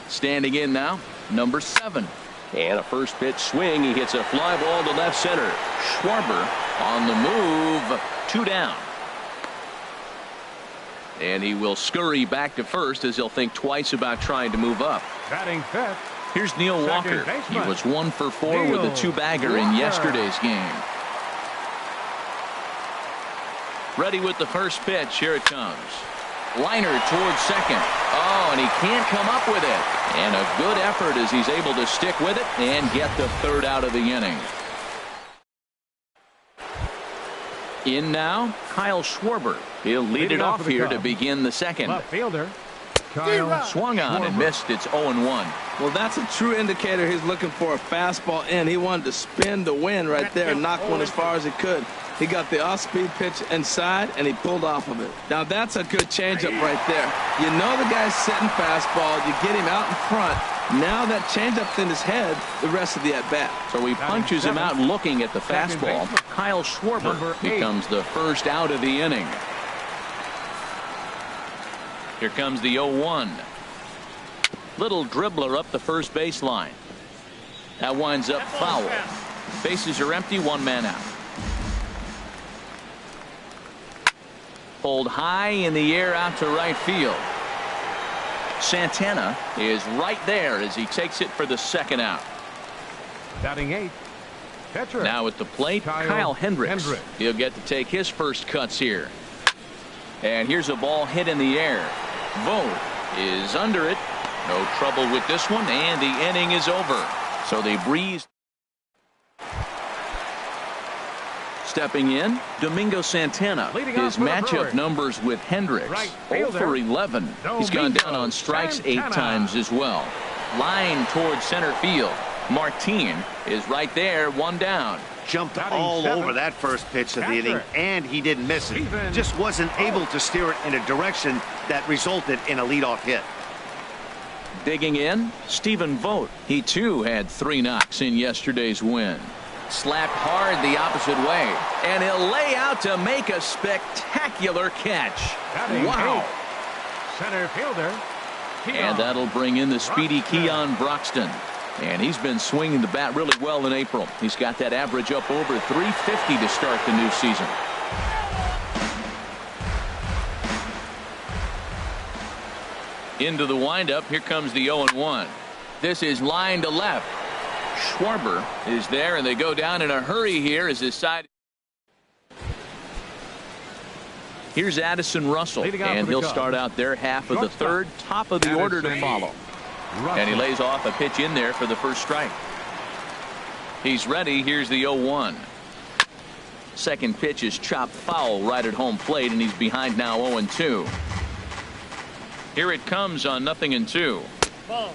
Standing in now, number 7. And a first pitch swing. He hits a fly ball to left center. Schwarber on the move. 2 down. And he will scurry back to first as he'll think twice about trying to move up. Batting fifth. Here's Neil Walker. He was 1 for 4 with a 2-bagger in yesterday's game. Ready with the first pitch. Here it comes. Liner towards second. Oh, and he can't come up with it. And a good effort as he's able to stick with it and get the 3rd out of the inning. In now, Kyle Schwarber. He'll lead it off here to begin the 2nd. Left fielder. Swung on and missed. It's 0-1. Well, that's a true indicator he's looking for a fastball in. He wanted to spin the wind right there and knock one as far as he could. He got the off-speed pitch inside, and he pulled off of it. Now, that's a good changeup right there. You know the guy's sitting fastball. You get him out in front. Now that changeup's in his head the rest of the at-bat. So he punches him out looking at the fastball. Kyle Schwarber becomes the 1st out of the inning. Here comes the 0-1. Little dribbler up the first baseline. That winds up foul. Bases are empty, 1 man out. Pulled high in the air out to right field. Santana is right there as he takes it for the 2nd out. Batting 8th. Catcher. Now at the plate, Kyle Hendricks. He'll get to take his first cuts here. And here's a ball hit in the air. Vogt is under it. No trouble with this one, and the inning is over. So they breeze. Stepping in, Domingo Santana. His matchup numbers with Hendricks. 0 for 11. He's gone down on strikes 8 times as well. Line towards center field. Martin is right there, 1 down. Jumped all over that first pitch of the inning, and he didn't miss it. Just wasn't able to steer it in a direction that resulted in a leadoff hit. Digging in, Stephen Vogt. He too had 3 knocks in yesterday's win. Slapped hard the opposite way, and he'll lay out to make a spectacular catch. Wow. Center fielder. And that'll bring in the speedy Keon Broxton. And he's been swinging the bat really well in April. He's got that average up over 350 to start the new season. Into the windup. Here comes the 0-1. This is line to left. Schwarber is there, and they go down in a hurry here as his side. Here's Addison Russell, and he'll start out their half of the 3rd, top of the order to follow. And he lays off a pitch in there for the first strike. He's ready. Here's the 0-1. Second pitch is chopped foul right at home plate, and he's behind now 0-2. Here it comes on 0-2.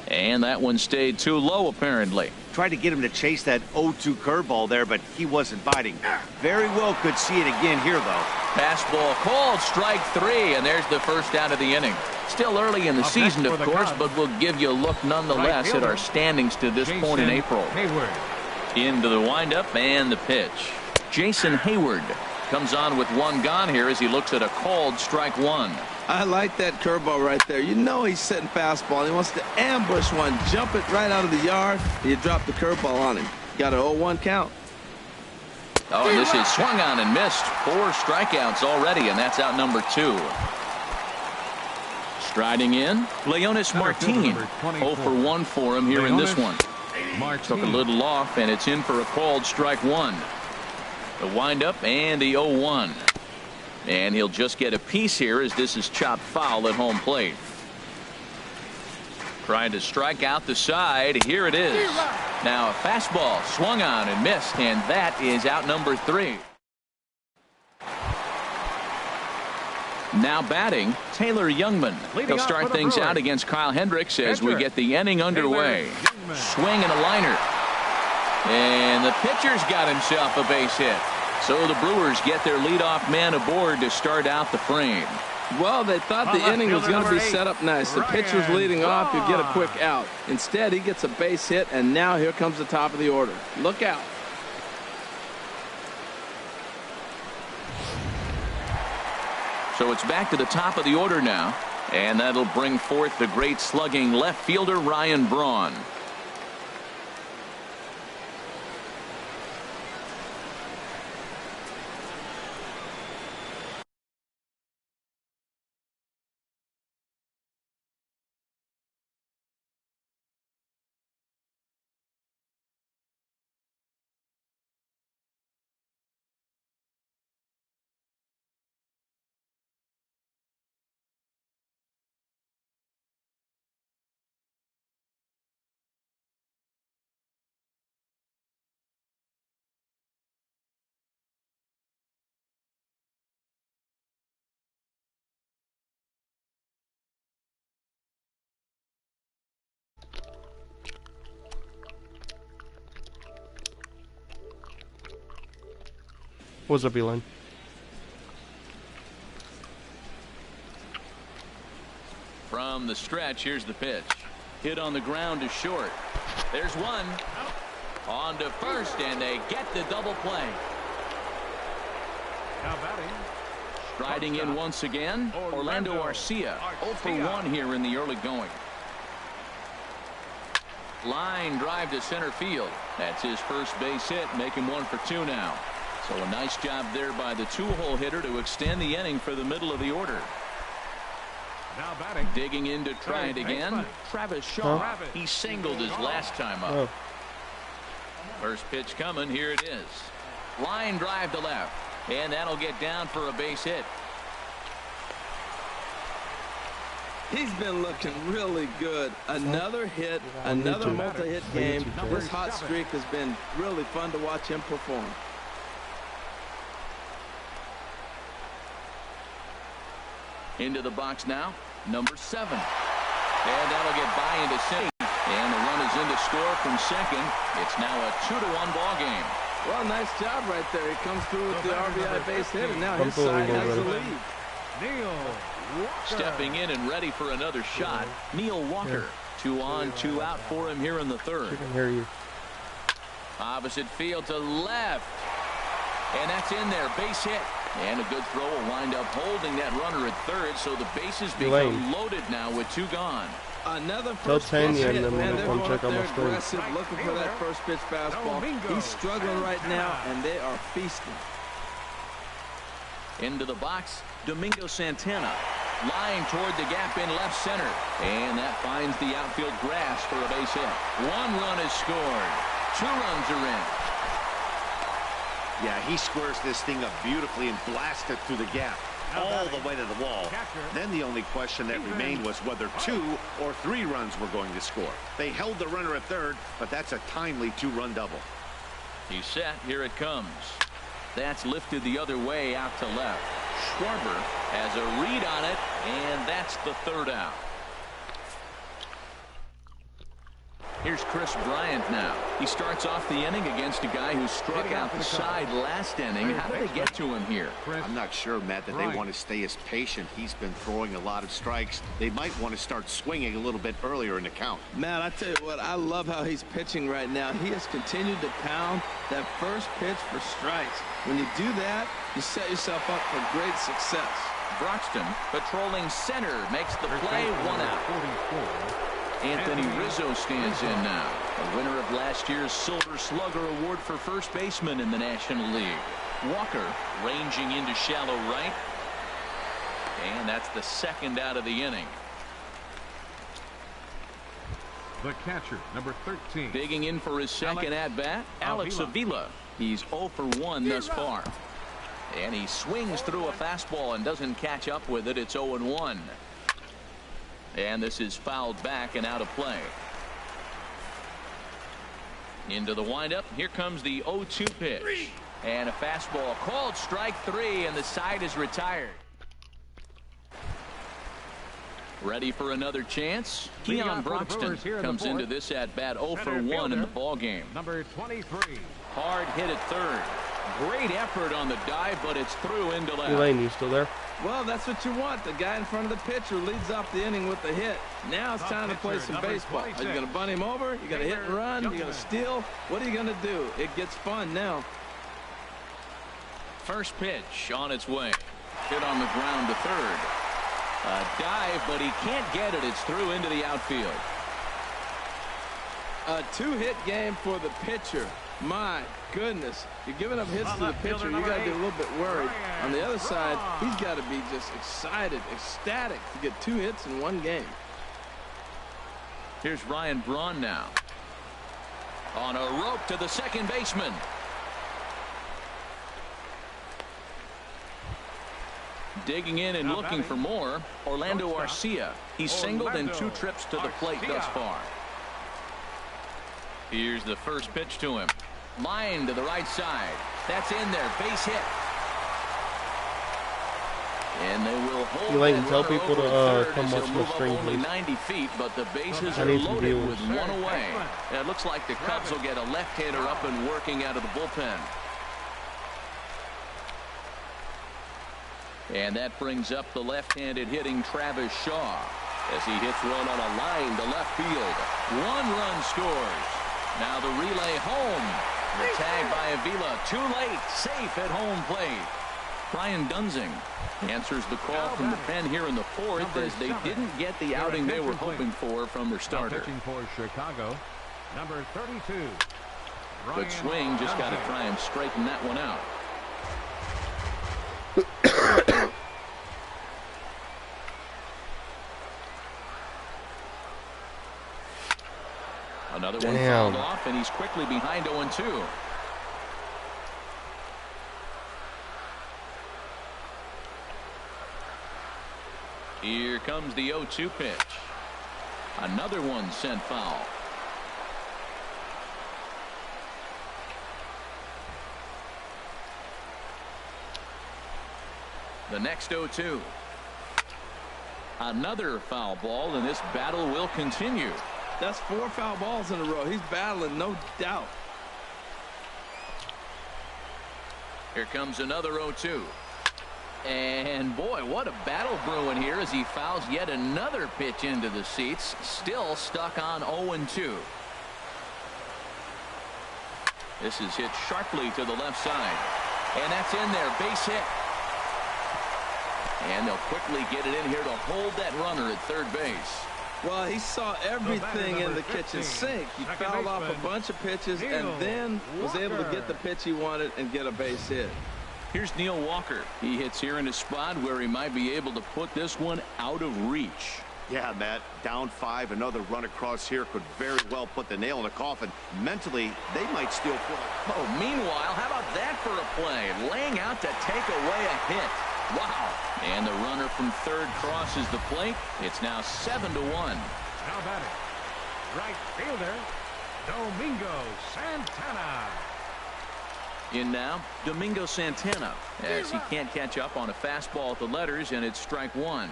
And that one stayed too low apparently. Tried to get him to chase that 0-2 curveball there, but he wasn't biting. Very well could see it again here, though. Fastball called, strike 3, and there's the 1st out of the inning. Still early in the season, of course, but we'll give you a look nonetheless at our standings to this point in April. Into the windup and the pitch. Jason Hayward comes on with 1 gone here as he looks at a called strike 1. I like that curveball right there. You know he's sitting fastball. He wants to ambush one, jump it right out of the yard, and you drop the curveball on him. Got an 0-1 count. Oh, and this is swung on and missed. 4 strikeouts already, and that's out number 2. Striding in, Leonis Martin. 0 for 1 for him here in this one. Took a little off, and it's in for a called strike 1. The windup and the 0-1. And he'll just get a piece here as this is chopped foul at home plate. Trying to strike out the side. Here it is. Now a fastball swung on and missed, and that is out number 3. Now batting, Taylor Youngman. He'll start things out against Kyle Hendricks as we get the inning underway. Swing and a liner. And the pitcher's got himself a base hit. So the Brewers get their leadoff man aboard to start out the frame. Well, they thought the inning was going to be set up nice. The pitcher's leading off, you get a quick out. Instead, he gets a base hit, and now here comes the top of the order. Look out. So it's back to the top of the order now. And that'll bring forth the great slugging left fielder Ryan Braun. What's up, Elon? From the stretch, here's the pitch. Hit on the ground to short. There's one. On to first, and they get the double play. Now batting. Striding in once again, Orlando Arcia. 0 for 1 here in the early going. Line drive to center field. That's his first base hit, making 1 for 2 now. So a nice job there by the two-hole hitter to extend the inning for the middle of the order. Now batting. Digging in to try it again. Travis Shaw. He singled his last time up. First pitch coming. Here it is. Line drive to left. And that'll get down for a base hit. He's been looking really good. Another hit, another multi-hit game. This hot streak has been really fun to watch him perform. Into the box now, number 7. And that'll get by into center. And the run is in to score from second. It's now a 2-1 ball game. Well, nice job right there. He comes through with the RBI base hit, and now his side has the lead. Neil Walker. Stepping in and ready for another shot, Neil Walker. 2 on, 2 out for him here in the third. I can hear you. Opposite field to left. And that's in there. Base hit. And a good throw will wind up holding that runner at third, so the bases become loaded now with 2 gone. Another first pitch hit, and they're going up there aggressive, looking for that first pitch fastball. He's struggling right now, and they are feasting. Into the box, Domingo Santana. Line toward the gap in left center. And that finds the outfield grass for a base hit. 1 run is scored. 2 runs are in. Yeah, he squares this thing up beautifully and blasts it through the gap all the way to the wall. Then the only question that remained was whether 2 or 3 runs were going to score. They held the runner at third, but that's a timely 2-run double. He's set. Here it comes. That's lifted the other way out to left. Schwarber has a read on it, and that's the 3rd out. Here's Chris Bryant now. He starts off the inning against a guy who struck out the side last inning. How did they get to him here? I'm not sure, Matt, that they want to stay as patient. He's been throwing a lot of strikes. They might want to start swinging a little bit earlier in the count. Matt, I tell you what, I love how he's pitching right now. He has continued to pound that first pitch for strikes. When you do that, you set yourself up for great success. Broxton patrolling center makes the play. 1 out. Anthony Rizzo stands in now, a winner of last year's Silver Slugger Award for first baseman in the National League. Walker ranging into shallow right, and that's the 2nd out of the inning. The catcher, number 13. Digging in for his second at-bat, Alex Avila. He's 0 for 1 thus far. And he swings through a fastball and doesn't catch up with it. It's 0-1. And this is fouled back and out of play. Into the windup. Here comes the 0-2 pitch. And a fastball called strike 3, and the side is retired. Ready for another chance. Keon Broxton comes into this at bat 0 for 1 in the ball game. Number 23. Hard hit at third. Great effort on the dive, but it's through into left. Elaine, you still there? Well, that's what you want. The guy in front of the pitcher leads off the inning with the hit. Now it's time to play some baseball. Are you going to bunt him over? You going to hit and run? You going to steal? What are you going to do? It gets fun now. First pitch on its way. Hit on the ground to third. A dive, but he can't get it. It's through into the outfield. A two-hit game for the pitcher. My goodness. You're giving up hits to the pitcher. You got to get a little bit worried. On the other side, he's got to be just excited, ecstatic to get 2 hits in 1 game. Here's Ryan Braun now. On a rope to the second baseman. Digging in and looking for more, Orlando Arcia. He's singled in 2 trips to the plate thus far. Here's the first pitch to him. Line to the right side. That's in there. Base hit. And they will hold. You like to tell people to come watch my stream, only please. 90 feet, but the bases I are need some loaded viewers. with 1 away. And it looks like the Cubs will get a left-hander up and working out of the bullpen. And that brings up the left-handed hitting Travis Shaw as he hits one on a line to left field. 1 run scores. Now the relay home. The tag by Avila. Too late. Safe at home plate. Brian Dunsing answers the call from the pen here in the 4th as they didn't get the outing they were hoping for from their starter. Pitching for Chicago, number 32. Good swing. Just got to try and straighten that one out. Another one fouled off, and he's quickly behind 0-2. Here comes the 0-2 pitch. Another one sent foul. The next 0-2. Another foul ball, and this battle will continue. That's 4 foul balls in a row. He's battling, no doubt. Here comes another 0-2. And boy, what a battle brewing here as he fouls yet another pitch into the seats. Still stuck on 0-2. This is hit sharply to the left side. And that's in there. Base hit. And they'll quickly get it in here to hold that runner at third base. Well, he saw everything in the kitchen sink. He fouled off a bunch of pitches and then was able to get the pitch he wanted and get a base hit. Here's Neil Walker. He hits here in a spot where he might be able to put this one out of reach. Yeah, Matt, down 5, another run across here could very well put the nail in the coffin. Mentally, they might still put a... Oh, meanwhile, how about that for a play? Laying out to take away a hit. Wow. And the runner from third crosses the plate. It's now 7-1. Now batting, right fielder, Domingo Santana. In now, Domingo Santana, as he can't catch up on a fastball at the letters, and it's strike 1.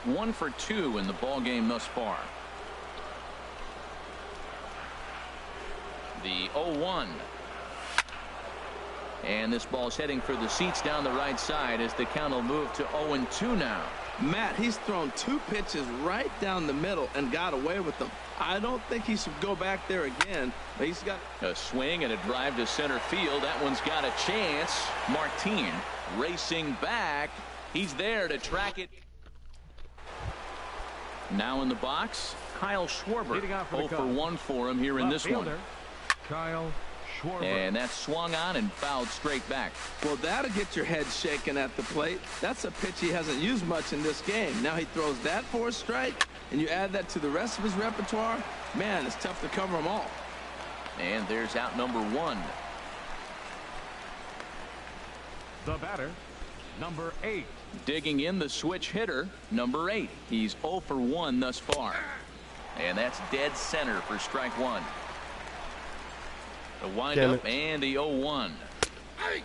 1 for 2 in the ball game thus far. The 0-1. And this ball's heading for the seats down the right side as the count will move to 0-2 now. Matt, he's thrown 2 pitches right down the middle and got away with them. I don't think he should go back there again. But he's got a swing and a drive to center field. That one's got a chance. Martin racing back. He's there to track it. Now in the box, Kyle Schwarber. 0 for 1 for him here in this one. Kyle Schwarber. And that swung on and fouled straight back. Well, that'll get your head shaken at the plate. That's a pitch he hasn't used much in this game. Now he throws that for a strike, and you add that to the rest of his repertoire. Man, it's tough to cover them all. And there's out number 1. The batter, number 8. Digging in the switch hitter, number 8. He's 0 for 1 thus far. And that's dead center for strike 1. The windup and the 0-1.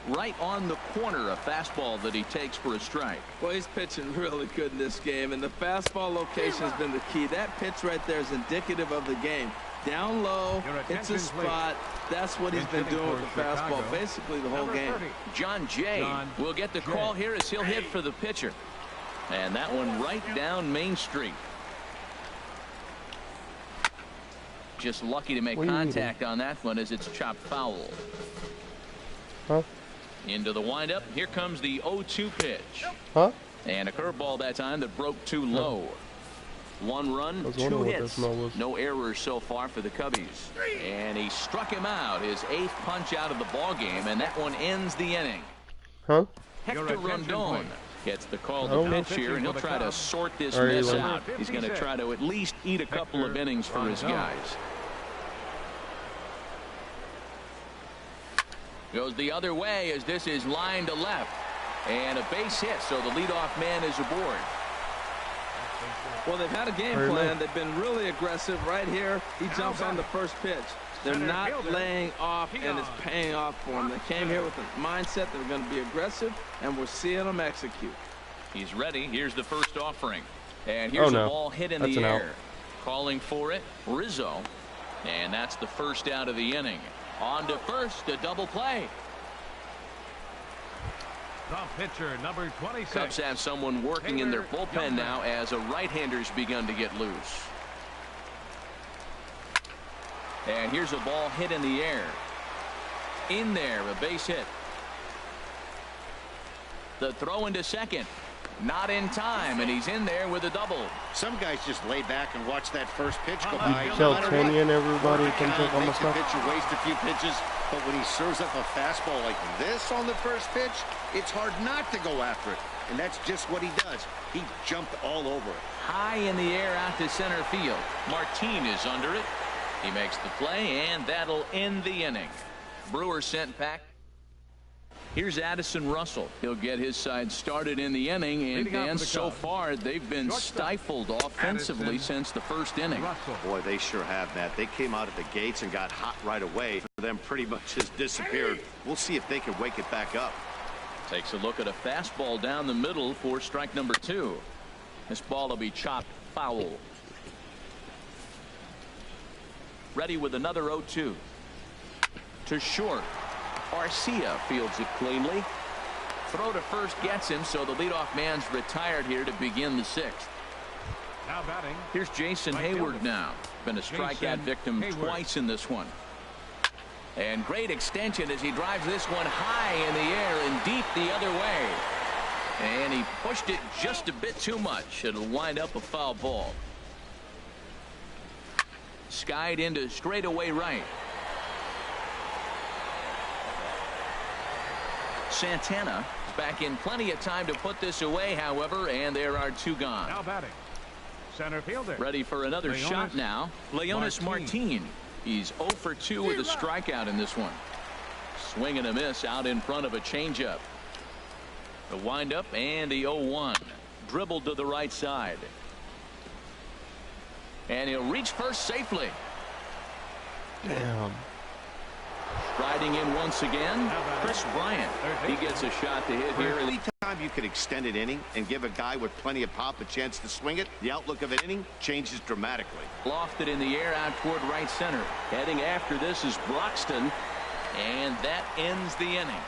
Right on the corner, a fastball that he takes for a strike. Well, he's pitching really good in this game, and the fastball location has been the key. That pitch right there is indicative of the game. Down low, it's a spot. That's what he's been doing with the fastball basically the whole game. John Jay will get the call here as he'll hit for the pitcher. And that one right down Main Street. Just lucky to make contact on that one as it's chopped foul. Huh? Into the windup. Here comes the 0-2 pitch. Huh? And a curveball that time that broke too low. 1 run, 2 hits. No errors so far for the Cubbies. And he struck him out, his 8th punch out of the ball game, and that one ends the inning. Hector Rondon gets the call to pitch here, and he'll try to sort this mess out. He's going to try to at least eat a couple of innings for his guys. Goes the other way as this is lined to left. And a base hit, so the leadoff man is aboard. Well, they've had a game plan. They've been really aggressive. Right here, he jumps on the first pitch. They're not laying off, and it's paying off for them. They came here with the mindset they're going to be aggressive, and we're seeing them execute. He's ready. Here's the first offering. And here's a ball hit in the air. Calling for it, Rizzo. And that's the first out of the inning. On to first, a double play. The pitcher, number 26. Cubs have someone working in their bullpen now as a right-hander's begun to get loose. And here's a ball hit in the air. In there, a base hit. The throw into second. Not in time, and he's in there with a double. Some guys just lay back and watch that first pitch go by. You tell Tony and everybody can take on my stuff. Pitcher waste a few pitches, but when he serves up a fastball like this on the first pitch, it's hard not to go after it. And that's just what he does. He jumped all over it. High in the air out to center field. Martin is under it. He makes the play, and that'll end the inning. Brewers sent back. Here's Addison Russell. He'll get his side started in the inning, and so far they've been stifled offensively since the first inning. Boy, they sure have, Matt. They came out of the gates and got hot right away. For them, pretty much has disappeared. We'll see if they can wake it back up. Takes a look at a fastball down the middle for strike number 2. This ball will be chopped foul. Ready with another 0-2. To short. Arcia fields it cleanly. Throw to first gets him, so the leadoff man's retired here to begin the 6th. Now batting. Here's Jason Hayward now. Been a strikeout victim twice in this one. And great extension as he drives this one high in the air and deep the other way. And he pushed it just a bit too much. It'll wind up a foul ball. Skied into straightaway right. Santana back in plenty of time to put this away, however, and there are 2 gone. Now batting. Center fielder. Ready for another shot now. Leonis Martin. He's 0 for 2 with a strikeout in this one. Swing and a miss out in front of a changeup. The windup and the 0-1. Dribbled to the right side. And he'll reach first safely. Damn. Riding in once again, Chris Bryant. He gets a shot to hit here. Anytime you can extend an inning and give a guy with plenty of pop a chance to swing it, the outlook of an inning changes dramatically. Lofted in the air out toward right center. Heading after this is Broxton, and that ends the inning.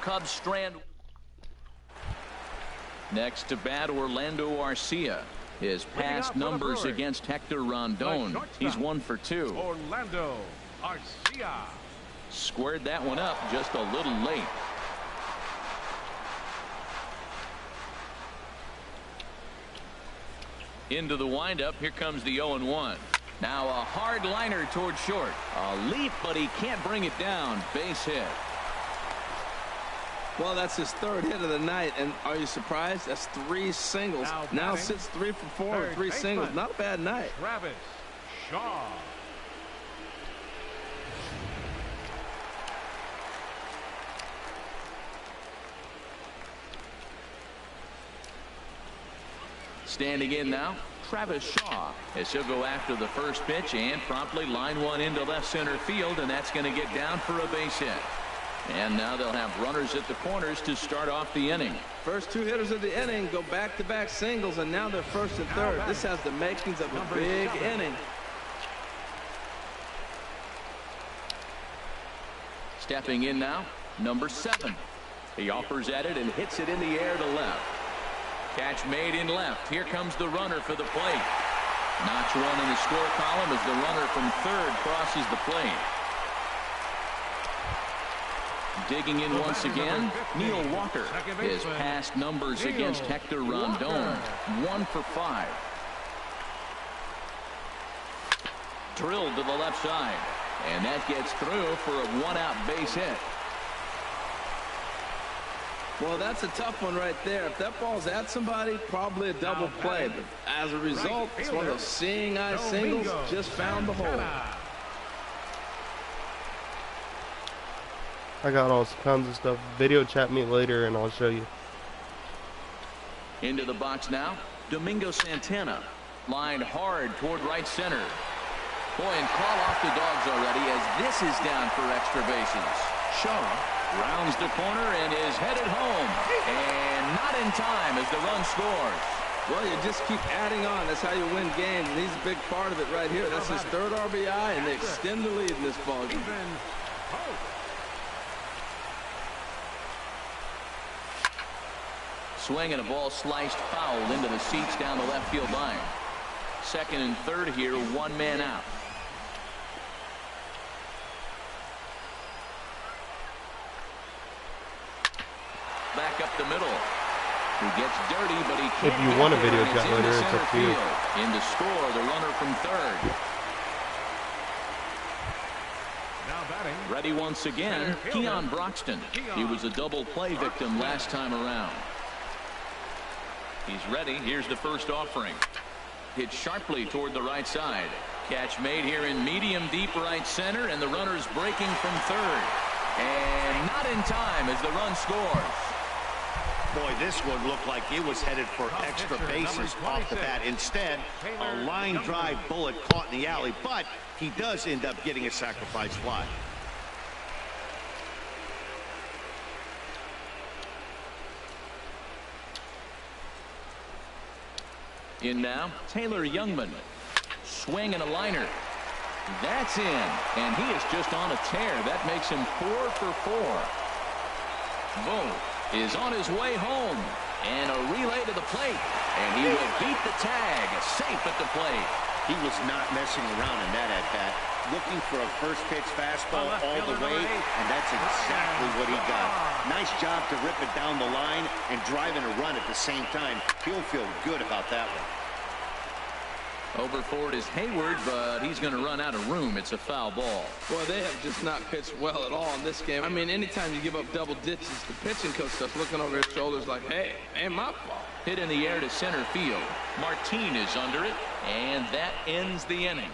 Cubs strand. Next to bat, Orlando Arcia. His past numbers against Hector Rondon. He's 1 for 2. Orlando Arcia. Squared that one up just a little late. Into the windup. Here comes the 0-1. Now a hard liner toward short. A leap, but he can't bring it down. Base hit. Well, that's his 3rd hit of the night, and are you surprised? That's 3 singles. Now sits 3 for 4 with 3 singles. Not a bad night. Travis Shaw. Standing in now, Travis Shaw, as he'll go after the first pitch and promptly line one into left center field, and that's going to get down for a base hit. And now they'll have runners at the corners to start off the inning. First 2 hitters of the inning go back-to-back singles, and now they're 1st and 3rd. This has the makings of a big inning. Stepping in now, number 7. He offers at it and hits it in the air to left. Catch made in left. Here comes the runner for the plate. Notch 1 in the score column as the runner from 3rd crosses the plate. digging in once again, Neil Walker. His past numbers against Hector Rondon, 1 for 5. Drilled to the left side, and that gets through for a 1-out base hit. Well, that's a tough one right there. If that ball's at somebody, probably a double play. But as a result, it's one of those seeing eye singles. Just found the hole. I got all kinds of stuff. Video chat me later and I'll show you. Into the box now, Domingo Santana. Lined hard toward right center. Boy, and call off the Dogs already as this is down for extra bases. Shaw rounds the corner and is headed home. And not in time as the run scores. Well, you just keep adding on. That's how you win games. And he's a big part of it right here. That's his 3rd RBI, and they extend the lead in this ball game. Swing and a ball sliced foul into the seats down the left field line. 2nd and 3rd here, 1 man out. Back up the middle. He gets dirty, but he can't. If you want a video chat later, it's up to you. In to score, the runner from 3rd. Now batting. Ready once again, Keon Broxton. He was a double play victim last time around. He's ready. Here's the first offering. Hit sharply toward the right side. Catch made here in medium deep right center, and the runner's breaking from 3rd. And not in time as the run scores. Boy, this one looked like it was headed for extra bases off the bat. Instead, a line drive bullet caught in the alley, but he does end up getting a sacrifice fly. In now, Taylor Youngman. Swing and a liner. That's in, and he is just on a tear. That makes him 4 for 4. Boom is on his way home, and a relay to the plate, and he will beat the tag, safe at the plate. He was not messing around in that at-bat, looking for a first pitch fastball all the way, and that's exactly what he got. Nice job to rip it down the line and driving a run at the same time. He'll feel good about that one. Over for it is Hayward, but he's going to run out of room. It's a foul ball. Boy, they have just not pitched well at all in this game. I mean, anytime you give up double digits, the pitching coach starts looking over his shoulders like, hey, ain't my fault. Hit in the air to center field. Martin is under it, and that ends the inning.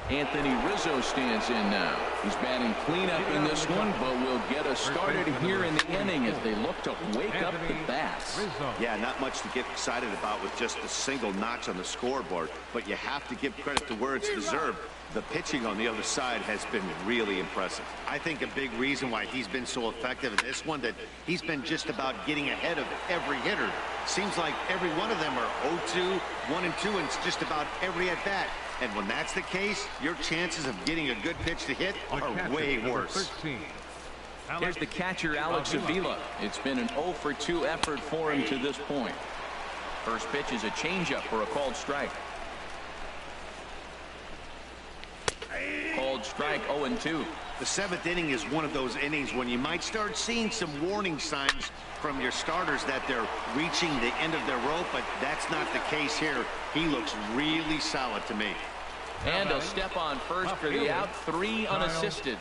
Anthony Rizzo stands in now. He's batting cleanup in this one, but will get us started here in the inning as they look to wake up the bats. Yeah, not much to get excited about with just a single notch on the scoreboard, but you have to give credit to where it's deserved. The pitching on the other side has been really impressive. I think a big reason why he's been so effective in this one, that he's been just about getting ahead of every hitter. Seems like every one of them are 0-2, 1-2, and it's just about every at-bat. And when that's the case, your chances of getting a good pitch to hit are way worse. Here's the catcher, Alex Avila. It's been an 0 for 2 effort for him to this point. First pitch is a changeup for a called strike. Called strike, 0-2. The 7th inning is one of those innings when you might start seeing some warning signs from your starters that they're reaching the end of their rope, but that's not the case here. He looks really solid to me. And a step on first for the out, 3 unassisted.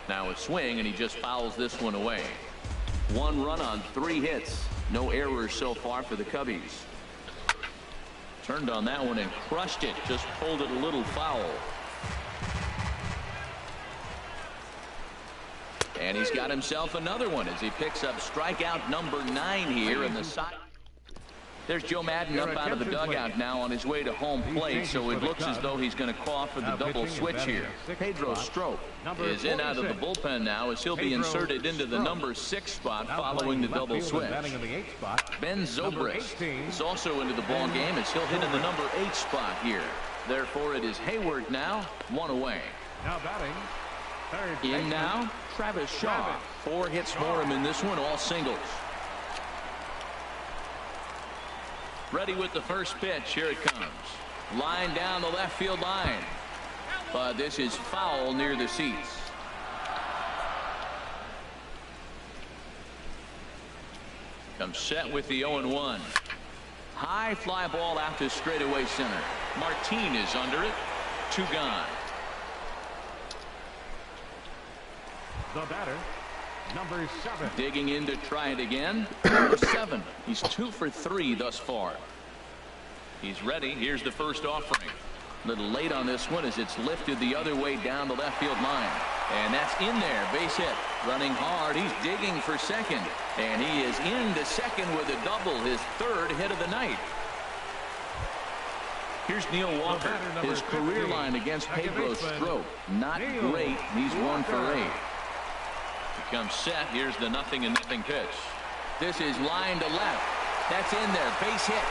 Now a swing, and he just fouls this one away. 1 run on 3 hits. No errors so far for the Cubbies. Turned on that one and crushed it. Just pulled it a little foul. And he's got himself another one as he picks up strikeout number 9 here in the side. There's Joe Madden up out of the dugout now on his way to home plate, so it looks as though he's going to call for the double switch here. Pedro Strop is in out of the bullpen now as he'll be inserted into the number 6 spot following the double switch. Ben Zobrist is also into the ball game as he'll hit in the number 8 spot here. Therefore, it is Hayward now, 1 away. Now batting. In now, Travis Shaw. 4 hits for him in this one, all singles. Ready with the first pitch. Here it comes. Line down the left field line. But this is foul near the seats. Comes set with the 0-1. High fly ball out to straightaway center. Martin is under it. 2 gone. The batter, number 7. Digging in to try it again. Number 7. He's 2 for 3 thus far. He's ready. Here's the first offering. A little late on this one as it's lifted the other way down the left field line. And that's in there. Base hit. Running hard. He's digging for second. And he is into second with a double. His 3rd hit of the night. Here's Neil Walker. His career line against Pedro Strop. Not great. He's 1 for 8. He comes set. Here's the 0-0 pitch. This is line to left. That's in there. Base hit.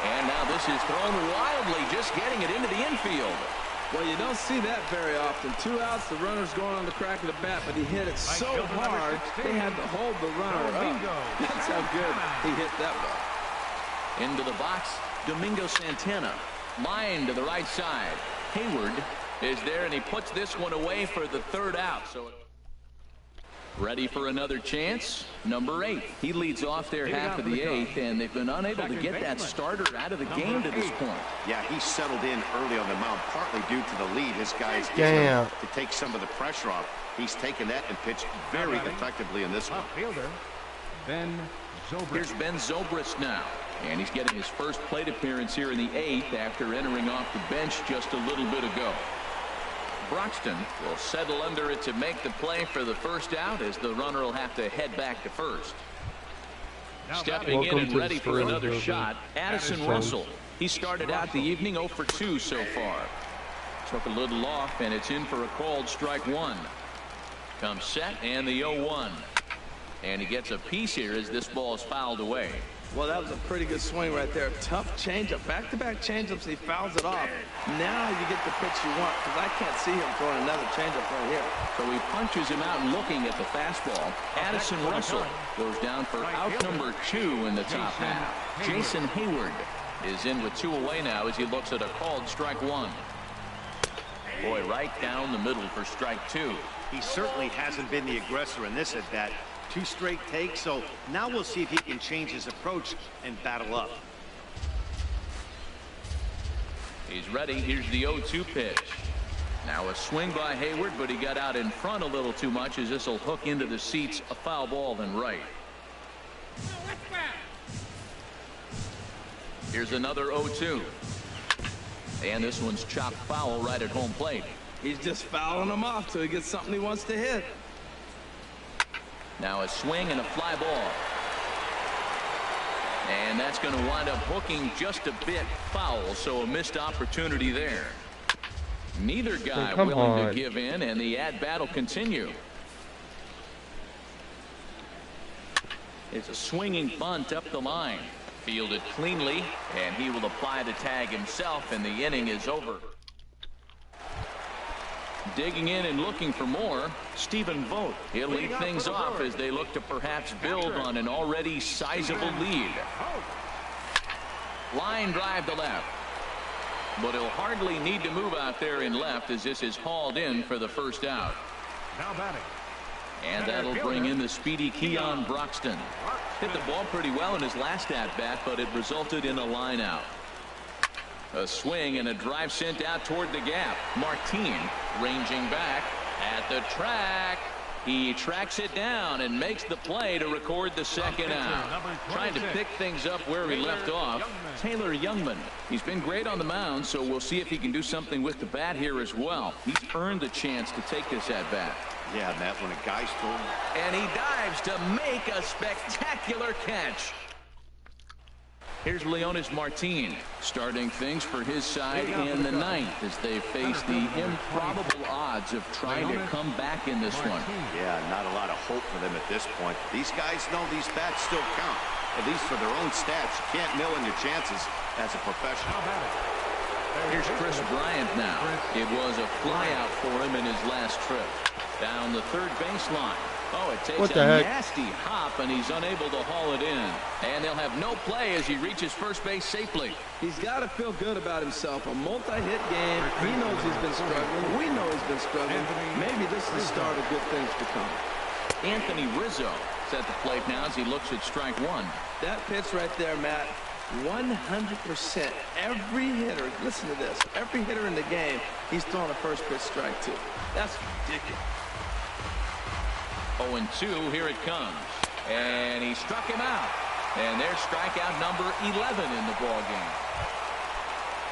And now this is thrown wildly, just getting it into the infield. Well, you don't see that very often. 2 outs, the runner's going on the crack of the bat, but he hit it so hard, they had to hold the runner up. That's how good he hit that ball. Into the box, Domingo Santana. Line to the right side. Hayward is there, and he puts this one away for the 3rd out. So ready for another chance. Number 8. He leads off their half of the 8th, and they've been unable to get that starter out of the game to this point. Yeah, he settled in early on the mound, partly due to the lead his guys gave him to take some of the pressure off. He's taken that and pitched very effectively in this one. Fielder, Ben Zobrist. Here's Ben Zobrist now, and he's getting his first plate appearance here in the 8th after entering off the bench just a little bit ago. Broxton will settle under it to make the play for the first out, as the runner will have to head back to first. Stepping in and ready for another shot, Addison Russell. He started out the evening 0 for 2 so far. Took a little off, and it's in for a called strike 1. Comes set, and the 0-1. And he gets a piece here as this ball is fouled away. Well, that was a pretty good swing right there. Tough changeup. Back-to-back changeups. He fouls it off. Now you get the pitch you want, because I can't see him throwing another changeup right here. So he punches him out and looking at the fastball. Addison Russell goes down for out number 2 in the top half. Jason Hayward is in with 2 away now as he looks at a called strike 1. Boy, right down the middle for strike 2. He certainly hasn't been the aggressor in this at bat. 2 straight takes, so now we'll see if he can change his approach and battle up. He's ready. Here's the 0-2 pitch. Now a swing by Hayward, but he got out in front a little too much as this will hook into the seats. A foul ball and right. Here's another 0-2. And this one's chopped foul right at home plate. He's just fouling him off till he gets something he wants to hit. Now a swing and a fly ball. And that's going to wind up hooking just a bit foul, so a missed opportunity there. Neither guy willing to give in, and the at-bat will continue. It's a swinging bunt up the line. Fielded cleanly, and he will apply the tag himself, and the inning is over. Digging in and looking for more, Stephen Vogt. He'll lead things off as they look to perhaps build on an already sizable lead. Line drive to left. But he'll hardly need to move out there in left as this is hauled in for the first out. Now batting. And that'll bring in the speedy Keon Broxton. Hit the ball pretty well in his last at-bat, but it resulted in a line out. A swing and a drive sent out toward the gap. Martin ranging back at the track. He tracks it down and makes the play to record the second out. Trying to pick things up where he left off. Taylor Youngman. He's been great on the mound, so we'll see if he can do something with the bat here as well. He's earned the chance to take this at bat. Yeah, Matt, when a guy's throwing. And he dives to make a spectacular catch. Here's Leonis Martin starting things for his side in the 9th as they face the improbable odds of trying to come back in this one. Yeah, not a lot of hope for them at this point. These guys know these bats still count, at least for their own stats. You can't mill in your chances as a professional. Here's Chris Bryant now. It was a flyout for him in his last trip. Down the third baseline. Oh, it takes What a the heck? nasty hop, and he's unable to haul it in. And they'll have no play as he reaches first base safely. He's got to feel good about himself. A multi-hit game. He knows he's been struggling. We know he's been struggling. Maybe this is the start of good things to come. Anthony Rizzo is at the plate now as he looks at strike one. That pitch right there, Matt, 100%. Every hitter, listen to this, every hitter in the game, he's throwing a first pitch strike to. That's ridiculous. 0-2, here it comes. And he struck him out. And there's strikeout number 11 in the ball game.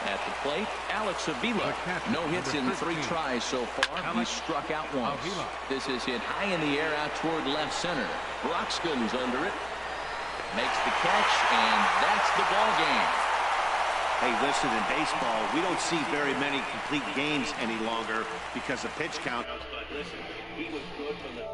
At the plate, Alex Avila. No hits in 3 tries so far. He struck out once. This is hit high in the air out toward left center. Broxton's under it. Makes the catch, and that's the ball game. Hey, listen, in baseball, we don't see very many complete games any longer because of pitch count. But listen, he was good from the